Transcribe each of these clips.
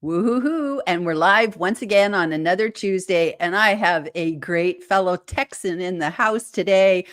Woohoo! And we're live once again on another Tuesday. And I have a great fellow Texan in the house today,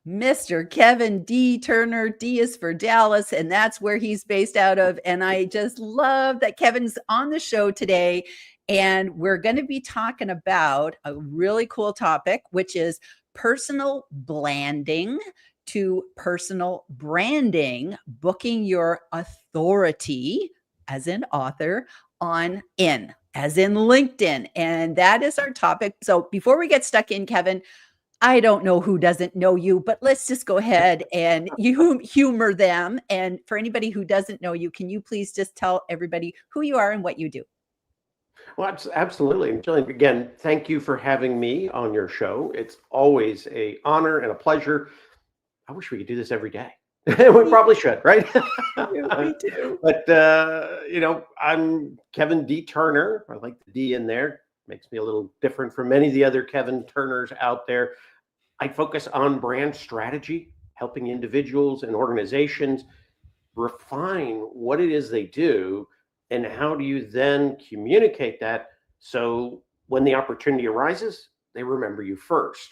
Mr. Kevin D. Turner. D is for Dallas, and that's where he's based out of. And I just love that Kevin's on the show today. And we're going to be talking about a really cool topic, which is personal blanding to personal branding, booking your authority as an author as in LinkedIn. And that is our topic. So before we get stuck in, Kevin, I don't know who doesn't know you, but let's just go ahead and you humor them. And for anybody who doesn't know you, can you please just tell everybody who you are and what you do? Well, absolutely. And Jillian, again, thank you for having me on your show. It's always an honor and a pleasure. I wish we could do this every day. We probably should, right? We do. But, I'm Kevin D. Turner. I like the D in there. Makes me a little different from many of the other Kevin Turners out there. I focus on brand strategy, helping individuals and organizations refine what it is they do, and how do you then communicate that so when the opportunity arises, they remember you first.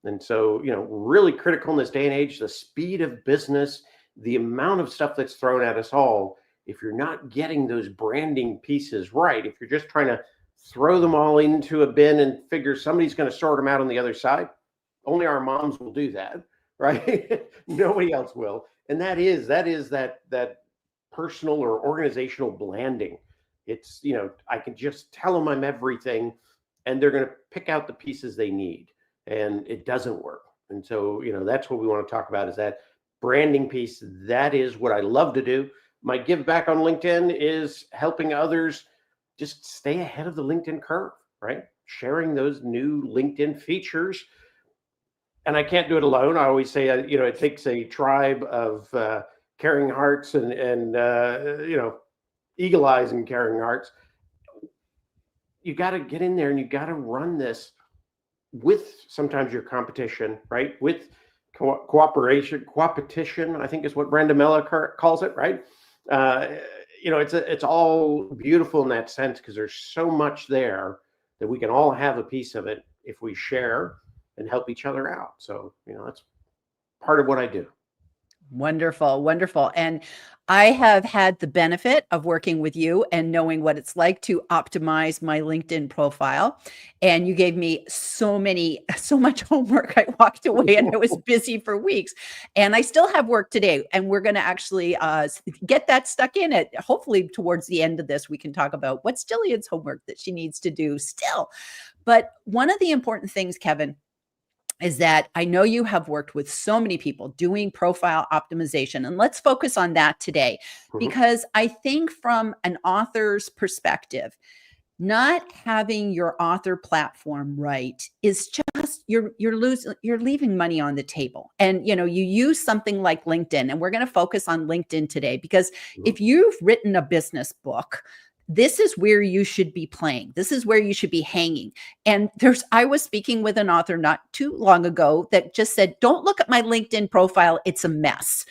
And so, really critical in this day and age, the speed of business, the amount of stuff that's thrown at us all. If you're not getting those branding pieces right, if you're just trying to throw them all into a bin and figure somebody's going to sort them out on the other side, only our moms will do that, right? Nobody else will. And that is that personal or organizational blanding. It's, I can just tell them I'm everything, and they're going to pick out the pieces they need, and it doesn't work. And so, that's what we want to talk about, is that branding piece. That is what I love to do. My give back on LinkedIn is helping others just stay ahead of the LinkedIn curve, right? Sharing those new LinkedIn features. And I can't do it alone. I always say, it takes a tribe of caring hearts and eagle eyes and caring hearts. You got to get in there and you got to run this with sometimes your competition, right? With cooperation, I think is what Brenda Miller calls it, right? It's all beautiful in that sense, because there's so much there that we can all have a piece of it if we share and help each other out. So, that's part of what I do. Wonderful, wonderful. And I have had the benefit of working with you and knowing what it's like to optimize my LinkedIn profile. And you gave me so much homework. I walked away and I was busy for weeks. And I still have work today. And we're going to actually get that stuck in it. Hopefully, towards the end of this, we can talk about what's Jillian's homework that she needs to do still. But one of the important things, Kevin, is that I know you have worked with so many people doing profile optimization. And let's focus on that today, because I think from an author's perspective, not having your author platform right is just you're leaving money on the table. And you use something like LinkedIn, and we're going to focus on LinkedIn today, because if you've written a business book, this is where you should be playing. This is where you should be hanging. And I was speaking with an author not too long ago that just said, don't look at my LinkedIn profile. It's a mess.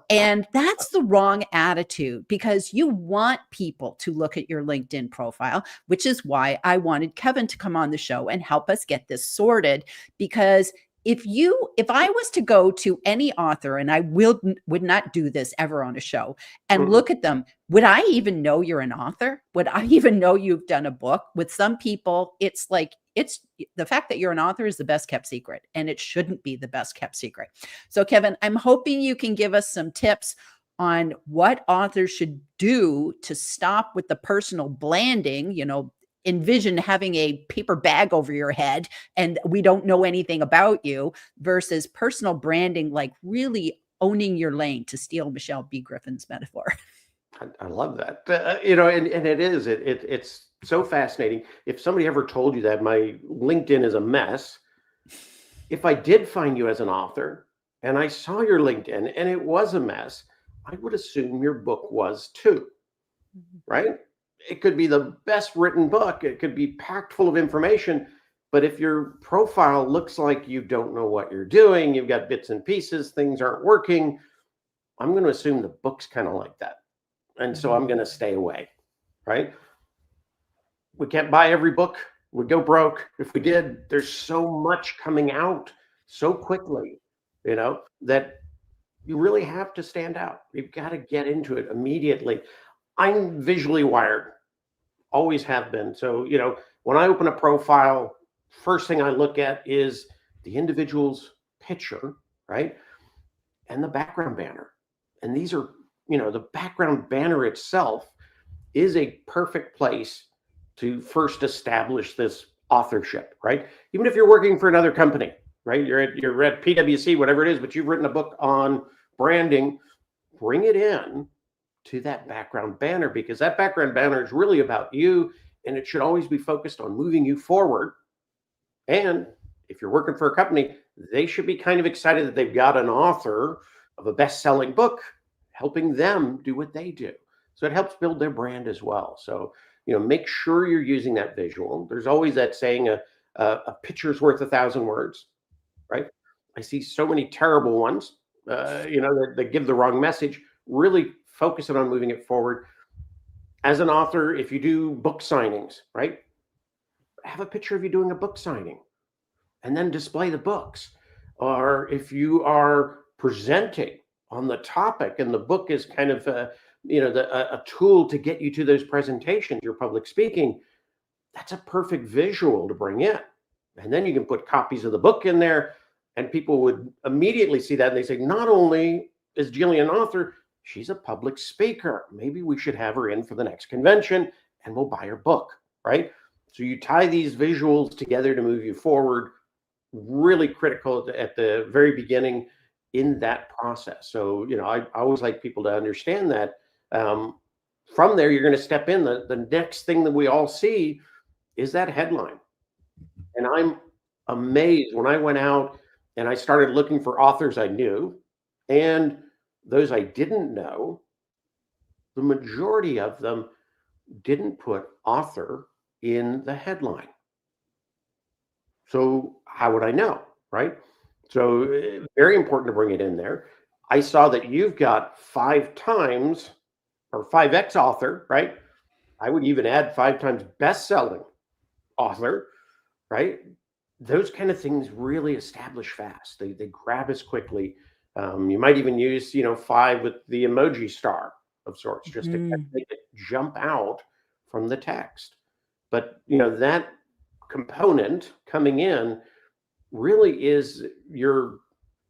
And that's the wrong attitude, because you want people to look at your LinkedIn profile, which is why I wanted Kevin to come on the show and help us get this sorted. Because if I was to go to any author, and I would not do this ever on a show, and look at them, would I even know you're an author? Would I even know you've done a book? With some people, it's like, it's the fact that you're an author is the best kept secret, and it shouldn't be the best kept secret. So Kevin, I'm hoping you can give us some tips on what authors should do to stop with the personal blanding. Envision having a paper bag over your head and we don't know anything about you, versus personal branding, like really owning your lane, to steal Michelle B. Griffin's metaphor. I love that. And it's so fascinating. If somebody ever told you that my LinkedIn is a mess, if I did find you as an author and I saw your LinkedIn and it was a mess, I would assume your book was too, right? It could be the best written book. It could be packed full of information. But if your profile looks like you don't know what you're doing, you've got bits and pieces, things aren't working, I'm going to assume the book's kind of like that. And so I'm going to stay away, right? we can't buy every book. We'd go broke if we did. There's so much coming out so quickly, that you really have to stand out. You've got to get into it immediately. I'm visually wired, always have been. So, when I open a profile, first thing I look at is the individual's picture, right? And the background banner. And these are, the background banner itself is a perfect place to first establish this authorship, right? Even if you're working for another company, right? You're at PwC, whatever it is, but you've written a book on branding, bring it in to that background banner, because that background banner is really about you, and it should always be focused on moving you forward. And if you're working for a company, they should be kind of excited that they've got an author of a best-selling book helping them do what they do. So it helps build their brand as well. So, make sure you're using that visual. There's always that saying, a picture's worth 1,000 words, right? I see so many terrible ones, that give the wrong message. Really focusing on moving it forward. As an author, if you do book signings, right, have a picture of you doing a book signing and then display the books. Or if you are presenting on the topic and the book is kind of a tool to get you to those presentations, your public speaking, that's a perfect visual to bring in. And then you can put copies of the book in there, and people would immediately see that and they say, not only is Jillian an author, she's a public speaker. Maybe we should have her in for the next convention and we'll buy her book, right? So you tie these visuals together to move you forward. Really critical at the very beginning in that process. So, I always like people to understand that. From there, you're going to step in. The next thing that we all see is that headline. And I'm amazed when I went out and I started looking for authors I knew and those I didn't know, the majority of them didn't put author in the headline. So how would I know, right? So very important to bring it in there. I saw that you've got 5 times or 5x author, right? I would even add 5 times best-selling author, right? Those kind of things really establish fast. They grab us quickly. You might even use, 5 with the emoji star of sorts, just to kind of make it jump out from the text. But, that component coming in really is your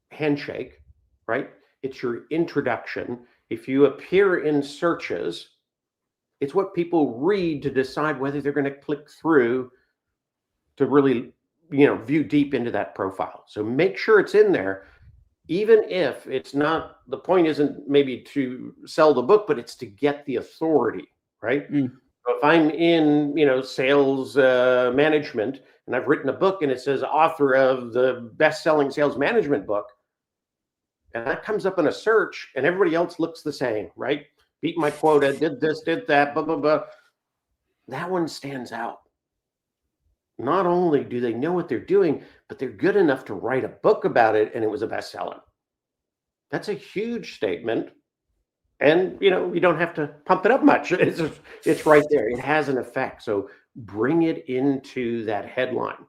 handshake, right? It's your introduction. If you appear in searches, it's what people read to decide whether they're going to click through to really, view deep into that profile. So make sure it's in there, even if it's not, the point isn't maybe to sell the book, but it's to get the authority, right? So if I'm in, sales management, and I've written a book and it says author of the best-selling sales management book, and that comes up in a search and everybody else looks the same, right? Beat my quota, did this, did that, blah, blah, blah. That one stands out. Not only do they know what they're doing, but they're good enough to write a book about it and it was a bestseller. That's a huge statement. And, you don't have to pump it up much. It's right there. It has an effect. So bring it into that headline.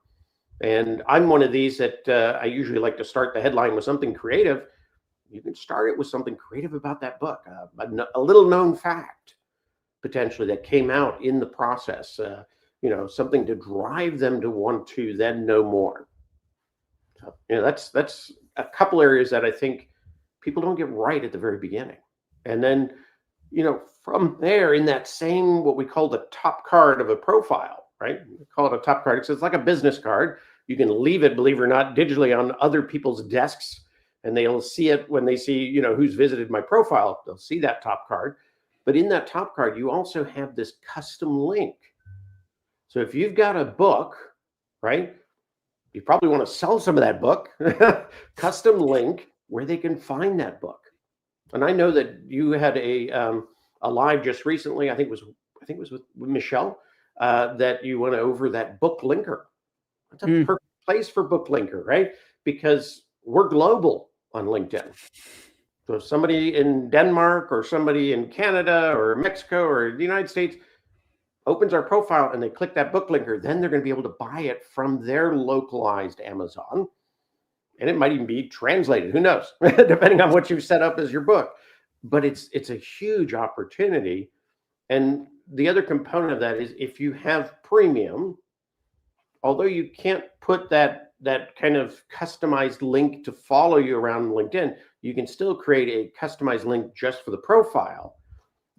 And I'm one of these that I usually like to start the headline with something creative. You can start it with something creative about that book, a little known fact potentially that came out in the process, something to drive them to want to then know more. So, that's a couple areas that I think people don't get right at the very beginning. And then, from there, in that same, what we call the top card of a profile, right? We call it a top card. It's like a business card. You can leave it, believe it or not, digitally on other people's desks, and they'll see it when they see, who's visited my profile. They'll see that top card. But in that top card, you also have this custom link. So if you've got a book, right, you probably want to sell some of that book, custom link where they can find that book. And I know that you had a live just recently. I think it was with Michelle that you went over that book linker. That's a perfect place for book linker, right? Because we're global on LinkedIn. So if somebody in Denmark or somebody in Canada or Mexico or the United States, opens our profile and they click that book linker, then they're going to be able to buy it from their localized Amazon. And it might even be translated. Who knows? Depending on what you've set up as your book. But it's a huge opportunity. And the other component of that is if you have premium, although you can't put that kind of customized link to follow you around LinkedIn, you can still create a customized link just for the profile.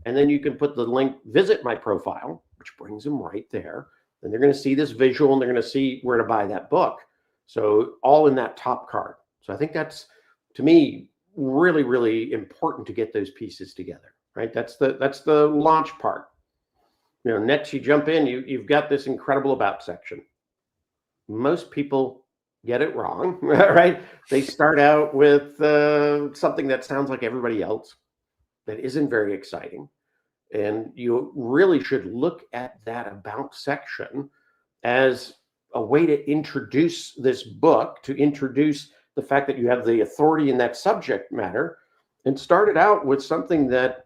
And then you can put the link, visit my profile, which brings them right there. And they're going to see this visual and they're going to see where to buy that book. So all in that top card. So I think that's, to me, really, really important to get those pieces together, right? That's the launch part. You know, next you jump in, you've got this incredible about section. Most people get it wrong, right? They start out with something that sounds like everybody else, that isn't very exciting. And you really should look at that about section as a way to introduce this book, to introduce the fact that you have the authority in that subject matter, and start it out with something that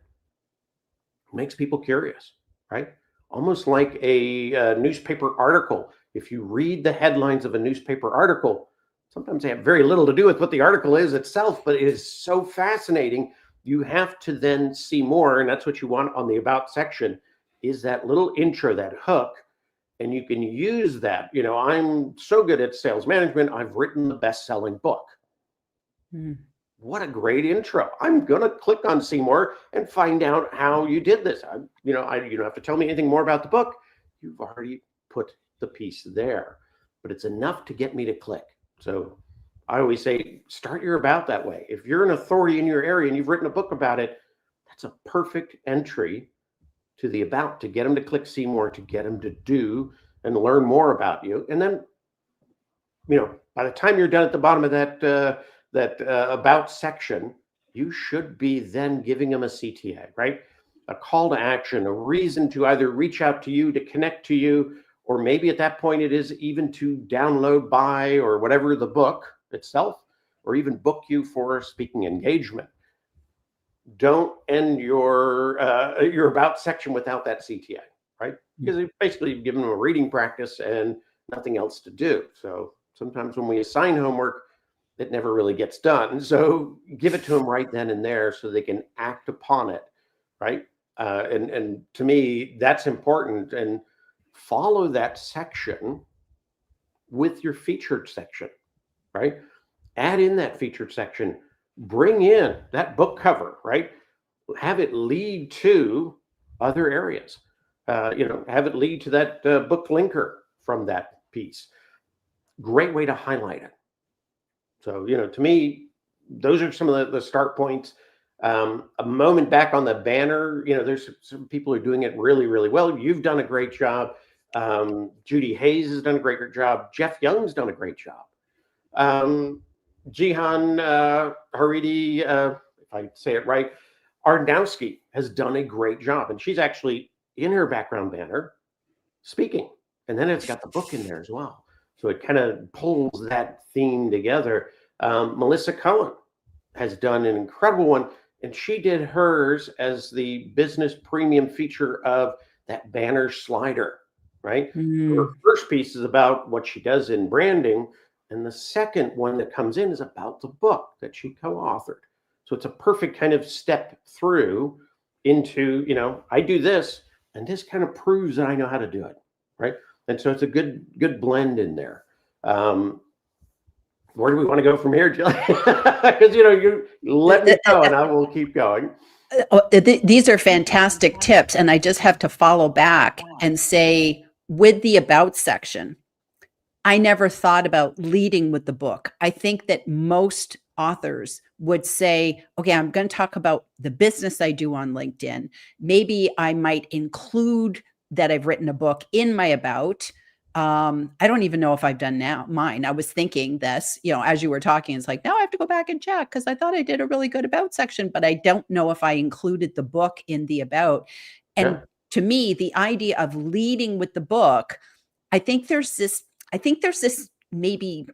makes people curious, right? Almost like a newspaper article. If you read the headlines of a newspaper article, sometimes they have very little to do with what the article is itself, but it is so fascinating. You have to then see more, and that's what you want on the about section, is that little intro, that hook, and you can use that. You know, I'm so good at sales management, I've written the best-selling book. What a great intro. I'm going to click on see more and find out how you did this. You don't have to tell me anything more about the book. You've already put the piece there, but it's enough to get me to click. So I always say, start your about that way. If you're an authority in your area and you've written a book about it, that's a perfect entry to the about, to get them to click see more, to get them to do and learn more about you. And then, you know, by the time you're done at the bottom of that about section, you should be then giving them a CTA, right? A call to action, a reason to either reach out to you, to connect to you, or maybe at that point it is even to download, buy, or whatever the book itself, or even book you for a speaking engagement. Don't end your about section without that CTA, right? Because basically you've given them a reading practice and nothing else to do. So sometimes when we assign homework, it never really gets done. So give it to them right then and there so they can act upon it, right? And to me, that's important. And follow that section with your featured section, right? Add in that featured section, bring in that book cover, right? Have it lead to other areas. Have it lead to that book linker from that piece. Great way to highlight it. So, to me, those are some of the start points. A moment back on the banner, there's some people who are doing it really, really well. You've done a great job. Judy Hayes has done a great job. Jeff Young's done a great job. Jihan Haridi, if I say it right, Arnowski has done a great job. And she's actually in her background banner speaking. And then it's got the book in there as well. So it kind of pulls that theme together. Melissa Cohen has done an incredible one, and she did hers as the business premium feature of that banner slider, right? Her first piece is about what she does in branding, and the second one that comes in is about the book that she co-authored. So it's a perfect kind of step through into, I do this, and this kind of proves that I know how to do it, right? And so it's a good blend in there. Where do we want to go from here, Jill? Because you let me go, and I will keep going. These are fantastic tips, and I just have to follow back and say, with the about section, I never thought about leading with the book. I think that most authors would say, okay, I'm going to talk about the business I do on LinkedIn. Maybe I might include that I've written a book in my about. I don't even know if I've done now mine. I was thinking this, as you were talking, it's like, now I have to go back and check because I thought I did a really good about section, but I don't know if I included the book in the about. And to me, the idea of leading with the book, I think there's this maybe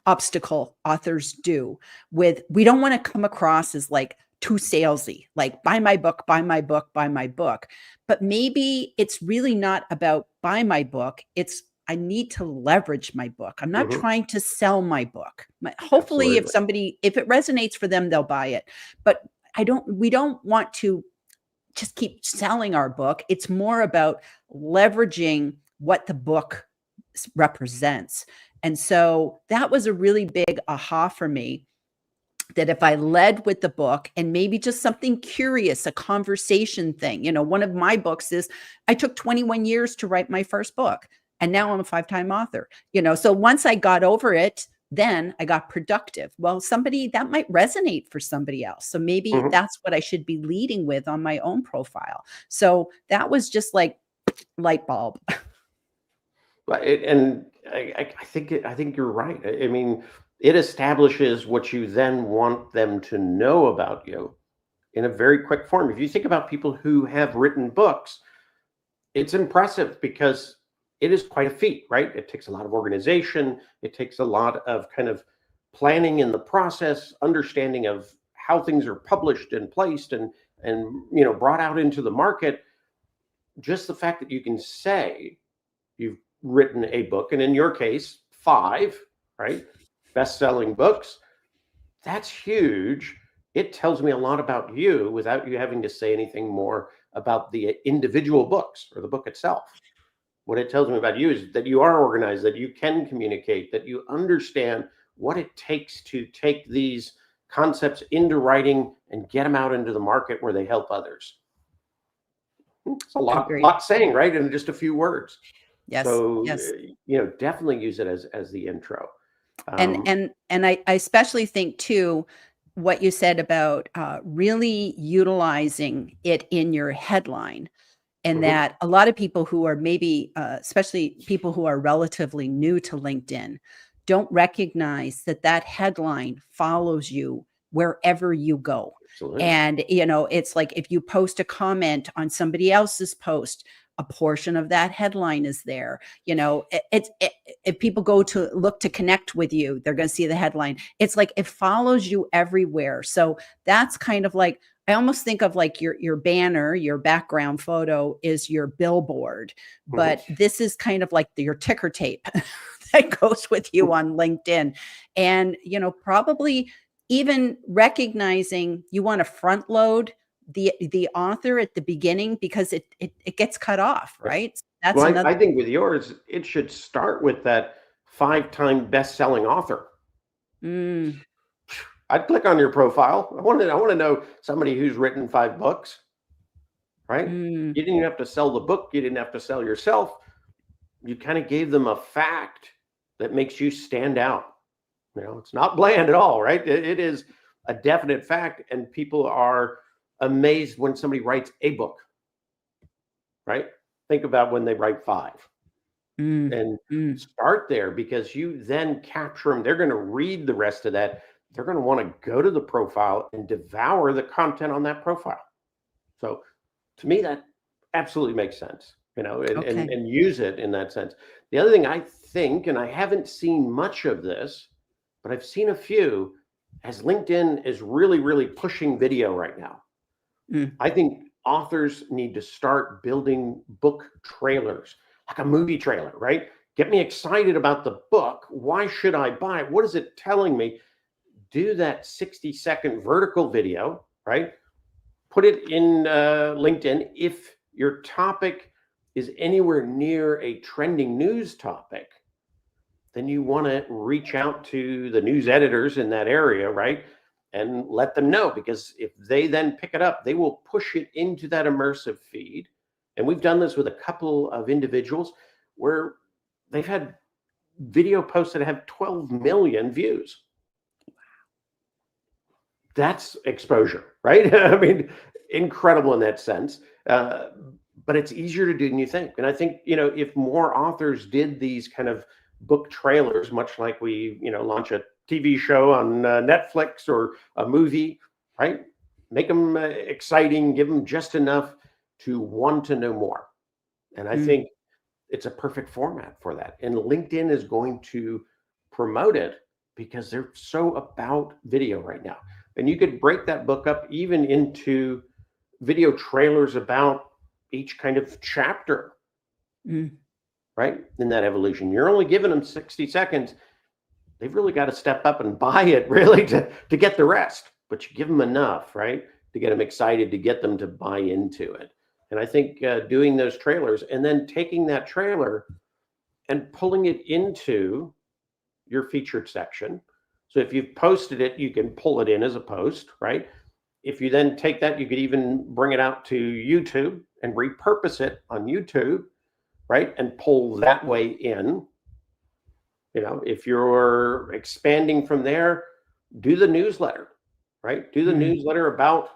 obstacle authors do with, we don't want to come across as like too salesy, like buy my book, buy my book, buy my book. But maybe it's really not about buy my book. It's I need to leverage my book. I'm not Mhm. trying to sell my book. Hopefully, Absolutely. if it resonates for them, they'll buy it. But we don't want to just keep selling our book. It's more about leveraging what the book represents. And so that was a really big aha for me, that if I led with the book and maybe just something curious, a conversation thing. One of my books is I took 21 years to write my first book, and now I'm a 5-time author. So once I got over it, then I got productive. Well, somebody that might resonate for somebody else. So maybe Mhm. that's what I should be leading with on my own profile. So that was just like light bulb. But and I think you're right. I mean, it establishes what you then want them to know about you in a very quick form. If you think about people who have written books, it's impressive because it is quite a feat, right? It takes a lot of organization. It takes a lot of kind of planning in the process, understanding of how things are published and placed and brought out into the market. Just the fact that you can say you've written a book, and in your case, 5, right? Best-selling books. That's huge. It tells me a lot about you without you having to say anything more about the individual books or the book itself. What it tells me about you is that you are organized, that you can communicate, that you understand what it takes to take these concepts into writing and get them out into the market where they help others. It's a Agree. lot saying, right? In just a few words. Yes. So, Yes. definitely use it as the intro. And Um, and and I especially think too, what you said about really utilizing it in your headline, and mhm, that a lot of people who are maybe, especially people who are relatively new to LinkedIn, don't recognize that that headline follows you wherever you go. absolutely. And, it's like if you post a comment on somebody else's post, a portion of that headline is there. If people go to look to connect with you, they're going to see the headline. It's like it follows you everywhere. So that's kind of like, I almost think of like your banner, your background photo is your billboard, Mhm. but this is kind of like your ticker tape that goes with you on LinkedIn. And, probably even recognizing you want to front load the author at the beginning, because it gets cut off, Yeah. right? That's Well, another. I think with yours, it should start with that 5-time best-selling author. Mm, I'd click on your profile. I want to know somebody who's written 5 books, right? mm, You didn't even have to sell the book. You didn't have to sell yourself. You kind of gave them a fact that makes you stand out. It's not bland at all, right? It is a definite fact, and people are amazed when somebody writes a book, right? Think about when they write 5 mm, and mm, start there because you then capture them. They're going to read the rest of that. They're going to want to go to the profile and devour the content on that profile. So to me, that absolutely makes sense, and okay. and use it in that sense. The other thing I think, and I haven't seen much of this, but I've seen a few, as LinkedIn is really, really pushing video right now. Mm, I think authors need to start building book trailers, like a movie trailer, right? Get me excited about the book. Why should I buy it? What is it telling me? Do that 60-second vertical video, right? Put it in LinkedIn. If your topic is anywhere near a trending news topic, then you want to reach out to the news editors in that area, right? And let them know, because if they then pick it up, they will push it into that immersive feed. And we've done this with a couple of individuals where they've had video posts that have 12 million views. That's exposure, right? I mean, incredible in that sense. Uh, but it's easier to do than you think. And I think, if more authors did these kind of book trailers, much like we, launch a TV show on Netflix or a movie, right? Make them exciting, give them just enough to want to know more. And I mm. think it's a perfect format for that. And LinkedIn is going to promote it because they're so about video right now. And you could break that book up even into video trailers about each kind of chapter, right? In that evolution. You're only giving them 60 seconds. They've really got to step up and buy it really to get the rest. But you give them enough, right? To get them excited, to get them to buy into it. And I think doing those trailers and then taking that trailer and pulling it into your featured section. So if you've posted it, you can pull it in as a post, right? If you then take that, you could even bring it out to YouTube and repurpose it on YouTube, right? And pull that way in. You know, if you're expanding from there, do the newsletter, right? Do the newsletter about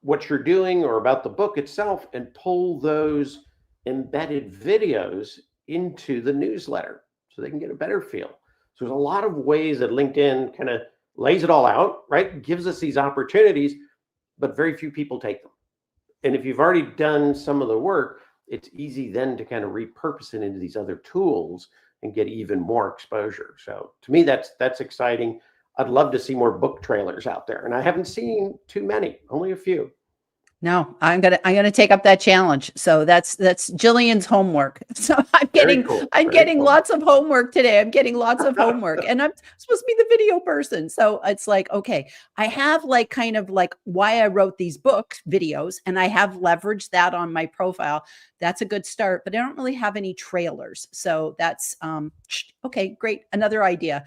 what you're doing or about the book itself and pull those embedded videos into the newsletter so they can get a better feel. So there's a lot of ways that LinkedIn kind of lays it all out, right? Gives us these opportunities, but very few people take them. And if you've already done some of the work, it's easy then to kind of repurpose it into these other tools and get even more exposure. So to me, that's exciting. I'd love to see more book trailers out there, and I haven't seen too many, only a few. No, I'm gonna take up that challenge. So that's Jillian's homework. So I'm getting Cool. lots of homework today. I'm getting lots of homework, and I'm supposed to be the video person. So it's like, okay, I have like kind of like why I wrote these books videos, and I have leveraged that on my profile. That's a good start, but I don't really have any trailers. So that's okay, great. Another idea.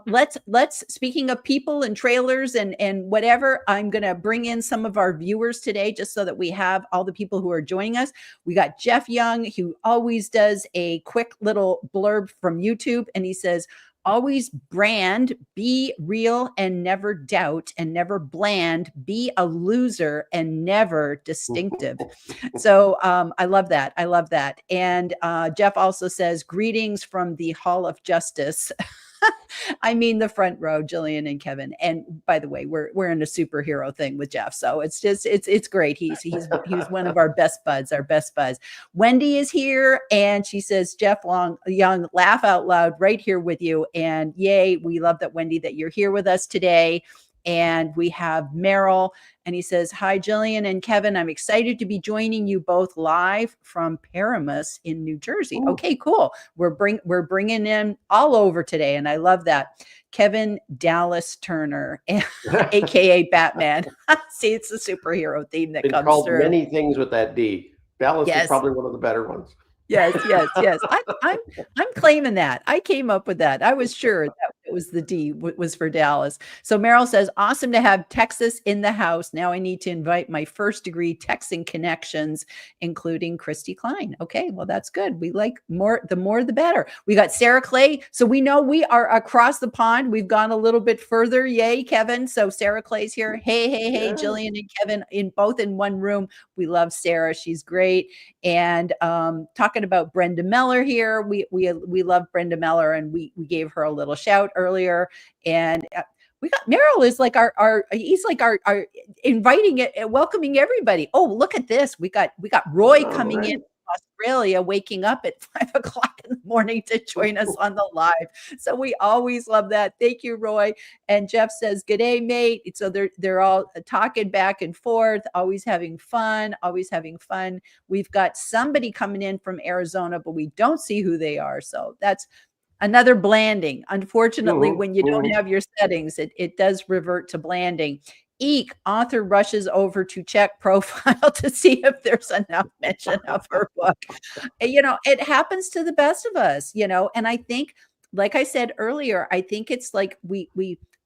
Let's speaking of people and trailers and whatever, I'm gonna bring in some of our viewers today just so that we have all the people who are joining us. We got Jeff Young, who always does a quick little blurb from YouTube, and he says, always brand, be real and never doubt and never bland, be a loser and never distinctive. So I love that. I love that. And Jeff also says, greetings from the Hall of Justice. I mean the front row, Jillian and Kevin. And by the way, we're in a superhero thing with Jeff, so it's just it's great. He's one of our best buds, Wendy is here, and she says, Jeff Young, laugh out loud, right here with you. And yay, we love that, Wendy, that you're here with us today. And we have Merrill, and he says, hi, Jillian and Kevin. I'm excited to be joining you both live from Paramus in New Jersey. Ooh. Okay, cool. We're bringing in all over today, and I love that. Kevin Dallas Turner, aka Batman. See, it's the superhero theme that comes called through. Many things with that D. Dallas is probably one of the better ones. Yes. I'm claiming that. I came up with that. I was sure that it was the D was for Dallas. So Merrill says, awesome to have Texas in the house. Now I need to invite my first degree Texan connections, including Christy Klein. Okay, well, that's good. We like the more the better. We got Sarah Clay. So we know we are across the pond. We've gone a little bit further. Yay, Kevin. So Sarah Clay's here. Hey, yeah. Jillian and Kevin both in one room. We love Sarah. She's great. And talking about Brenda Meller here. We love Brenda Meller, and we gave her a little shout earlier. And we got Merrill is like he's like our inviting it, welcoming everybody. Oh, look at this. We got Roy coming in Australia, waking up at 5 o'clock in the morning to join us on the live. So we always love that. Thank you, Roy. And Jeff says, good day, mate. So they're all talking back and forth, always having fun. We've got somebody coming in from Arizona, but we don't see who they are. So that's another blanding. Unfortunately, when you don't have your settings, it does revert to blanding. Eek, author rushes over to check profile to see if there's enough mention of her book. You know, it happens to the best of us, you know, and I think, like I said earlier, I think it's like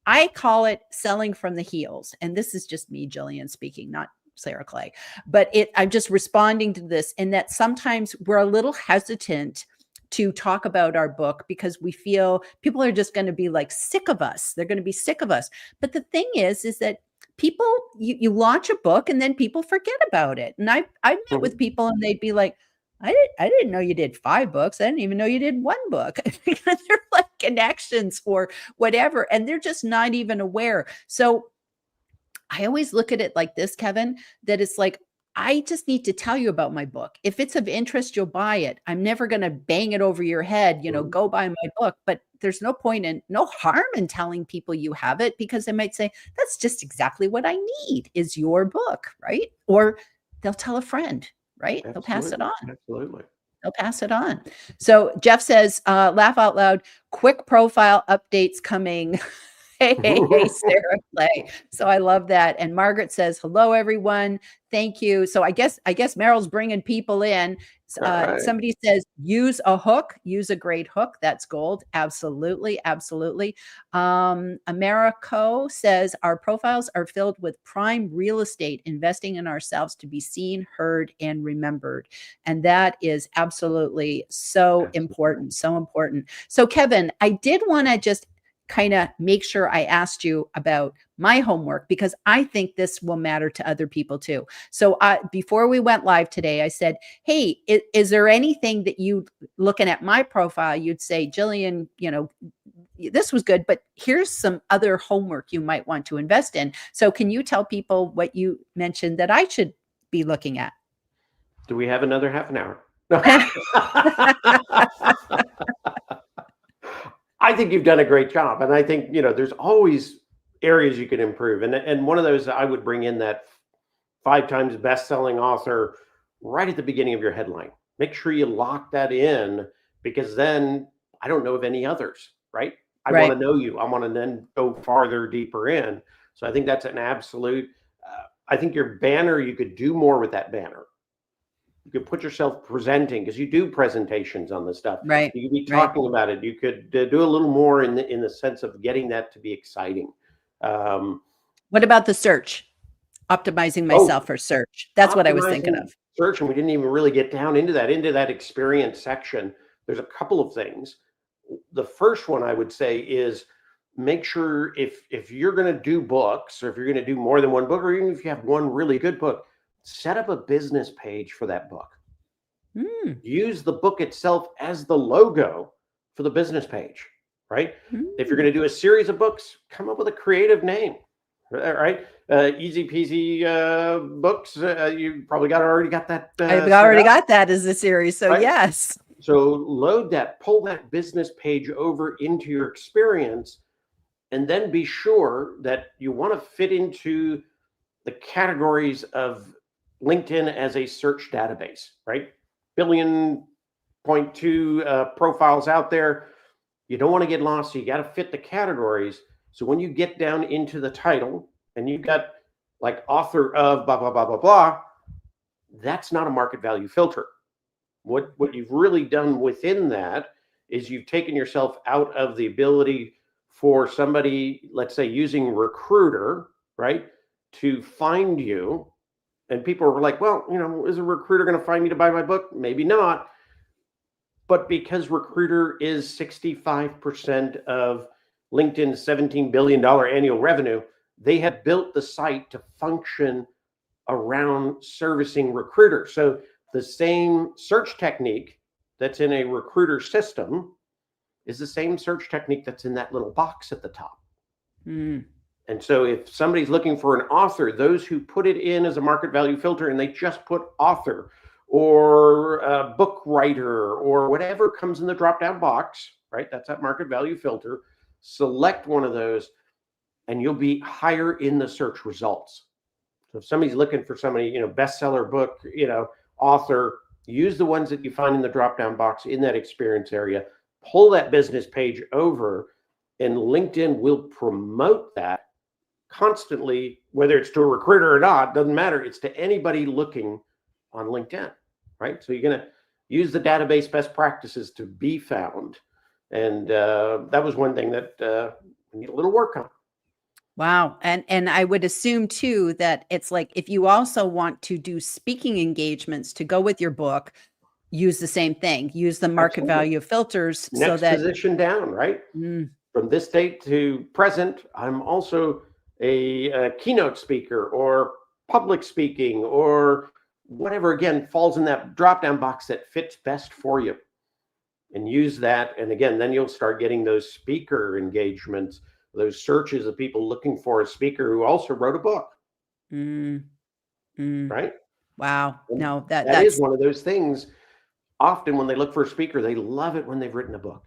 I call it selling from the heels. And this is just me, Jillian, speaking, not Sarah Clay, but I'm just responding to this, in that sometimes we're a little hesitant to talk about our book because we feel people are just going to be like sick of us. They're going to be sick of us. But the thing is that people, you launch a book and then people forget about it. And I met with people and they'd be like, I didn't know you did 5 books. I didn't even know you did 1 book. They're like connections or whatever. And they're just not even aware. So I always look at it like this, Kevin, that it's like, I just need to tell you about my book. If it's of interest, you'll buy it. I'm never going to bang it over your head, Mhm. go buy my book. But there's no point in, no harm in telling people you have it, because they might say, that's just exactly what I need is your book, right? Or they'll tell a friend, right? They'll pass it Absolutely. on. Absolutely. They'll pass it on. So Jeff says, laugh out loud, quick profile updates coming. Hey, Sarah Clay. So I love that. And Margaret says, hello, everyone. Thank you. So I guess Meryl's bringing people in. All right. Somebody says, use a hook, use a great hook. That's gold. Absolutely. Absolutely. Americo says, our profiles are filled with prime real estate, investing in ourselves to be seen, heard, and remembered. And that is absolutely so Absolutely. important. So important. So Kevin, I did want to just kind of make sure I asked you about my homework, because I think this will matter to other people too. So before we went live today, I said, hey, is there anything that you, looking at my profile, you'd say, Jillian, this was good, but here's some other homework you might want to invest in. So can you tell people what you mentioned that I should be looking at? Do we have another half an hour? I think you've done a great job, and I think there's always areas you can improve, and one of those I would bring in that 5 times best-selling author right at the beginning of your headline. Make sure you lock that in, because then I don't know of any others, right? I want Right. to know you. I want to then go farther, deeper in. So I think that's an absolute. I think your banner, you could do more with that banner. You could put yourself presenting, because you do presentations on this stuff. Right. You could be Right. talking about it. You could do a little more in the sense of getting that to be exciting. Um, What about the search? Optimizing oh, myself for search. That's what I was thinking optimizing of. search, and we didn't even really get down into that experience section. There's a couple of things. The first one I would say is make sure if you're going to do books, or if you're going to do more than one book, or even if you have one really good book, set up a business page for that book. Mm, Use the book itself as the logo for the business page, right? If you're going mm. to do a series of books, come up with a creative name, right? Easy peasy books. You probably already got that I've set already up, got that as a series. So right? yes. So load that, pull that business page over into your experience, and then be sure that you want to fit into the categories of LinkedIn as a search database, right? 1.2 billion profiles out there. You don't want to get lost. So you got to fit the categories. So when you get down into the title and you've got like author of blah, blah, blah, blah, blah, that's not a market value filter. What you've really done within that is you've taken yourself out of the ability for somebody, let's say, using Recruiter, right, to find you. And people were like, well, is a recruiter going to find me to buy my book? Maybe not. But because Recruiter is 65% of LinkedIn's $17 billion annual revenue, they have built the site to function around servicing recruiters. So the same search technique that's in a recruiter system is the same search technique that's in that little box at the top. Mm. And so if somebody's looking for an author, those who put it in as a market value filter and they just put author or book writer or whatever comes in the drop down box, right? That's that market value filter. Select one of those and you'll be higher in the search results. So if somebody's looking for somebody, bestseller book, author, use the ones that you find in the drop down box in that experience area, pull that business page over, and LinkedIn will promote that constantly, whether it's to a recruiter or not, doesn't matter. It's to anybody looking on LinkedIn, right? So you're going to use the database best practices to be found. And that was one thing that we need a little work on. Wow. And I would assume too that it's like, if you also want to do speaking engagements to go with your book, use the same thing. Use the market Absolutely. value filters so Next that position down, right? mm, From this date to present, I'm also a keynote speaker or public speaking or whatever, again, falls in that drop down box that fits best for you. And use that. And again, then you'll start getting those speaker engagements, those searches of people looking for a speaker who also wrote a book, mm, mm. right? Wow. And No, that is one of those things. Often when they look for a speaker, they love it when they've written a book.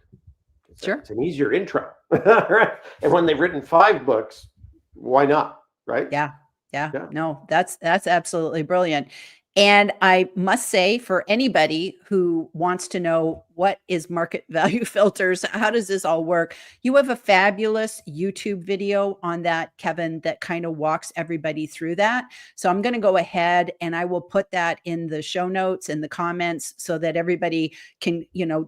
sure. It's an easier intro, right? And when they've written 5 books, why not, right? Yeah. Yeah. Yeah. No, that's absolutely brilliant. And I must say, for anybody who wants to know what is market value filters, how does this all work? You have a fabulous YouTube video on that, Kevin, that kind of walks everybody through that. So I'm going to go ahead and I will put that in the show notes and the comments so that everybody can,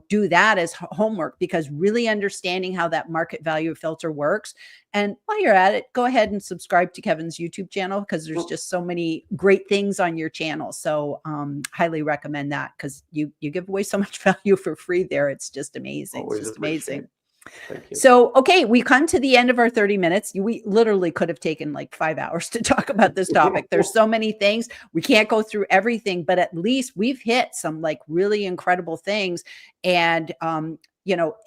do that as homework, because really understanding how that market value filter works. And while you're at it, go ahead and subscribe to Kevin's YouTube channel, because there's just so many great things on your channel. So highly recommend that, because you give away so much value for free there. It's just amazing. Always It's just appreciate amazing. it. Thank you. So, okay, we come to the end of our 30 minutes. We literally could have taken like 5 hours to talk about this topic. There's so many things. We can't go through everything, but at least we've hit some like really incredible things. And,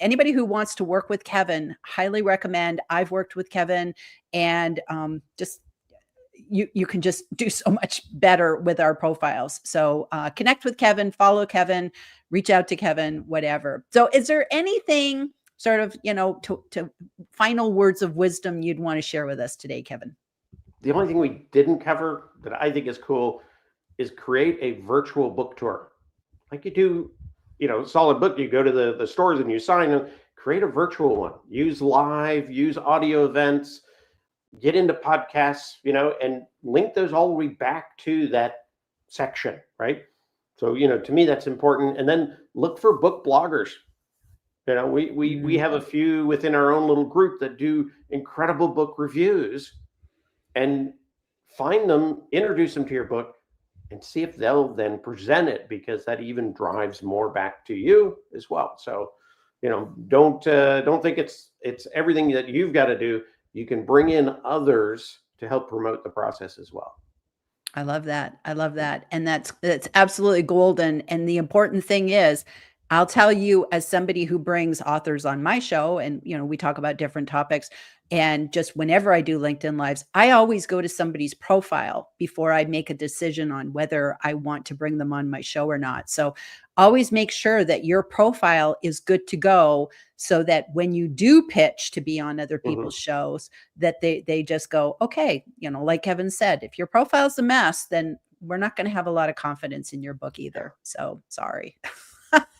anybody who wants to work with Kevin, highly recommend. I've worked with Kevin, and just you can just do so much better with our profiles. So connect with Kevin, follow Kevin, reach out to Kevin, whatever. So is there anything sort of, to final words of wisdom you'd want to share with us today, Kevin? The only thing we didn't cover that I think is cool is create a virtual book tour. Like you do, Solid Book, you go to the stores and you sign them, create a virtual one. Use live, use audio events, get into podcasts, and link those all the way back to that section, right? So, to me, that's important. And then look for book bloggers. We have a few within our own little group that do incredible book reviews, and find them, introduce them to your book, and see if they'll then present it, because that even drives more back to you as well. So, don't think it's everything that you've got to do. You can bring in others to help promote the process as well. I love that. I love that. And that's absolutely golden. And the important thing is, I'll tell you, as somebody who brings authors on my show, and we talk about different topics, and just whenever I do LinkedIn Lives, I always go to somebody's profile before I make a decision on whether I want to bring them on my show or not. So always make sure that your profile is good to go, so that when you do pitch to be on other people's shows, that they just go, okay, like Kevin said, if your profile's a mess, then we're not going to have a lot of confidence in your book either. So sorry.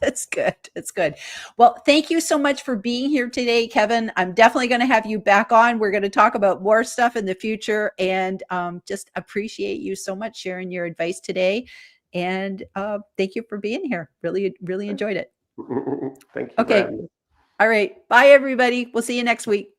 It's good. It's good. Well, thank you so much for being here today, Kevin. I'm definitely going to have you back on. We're going to talk about more stuff in the future, and just appreciate you so much sharing your advice today. And thank you for being here. Really, really enjoyed it. Thank you. Okay. All right. Bye, everybody. We'll see you next week.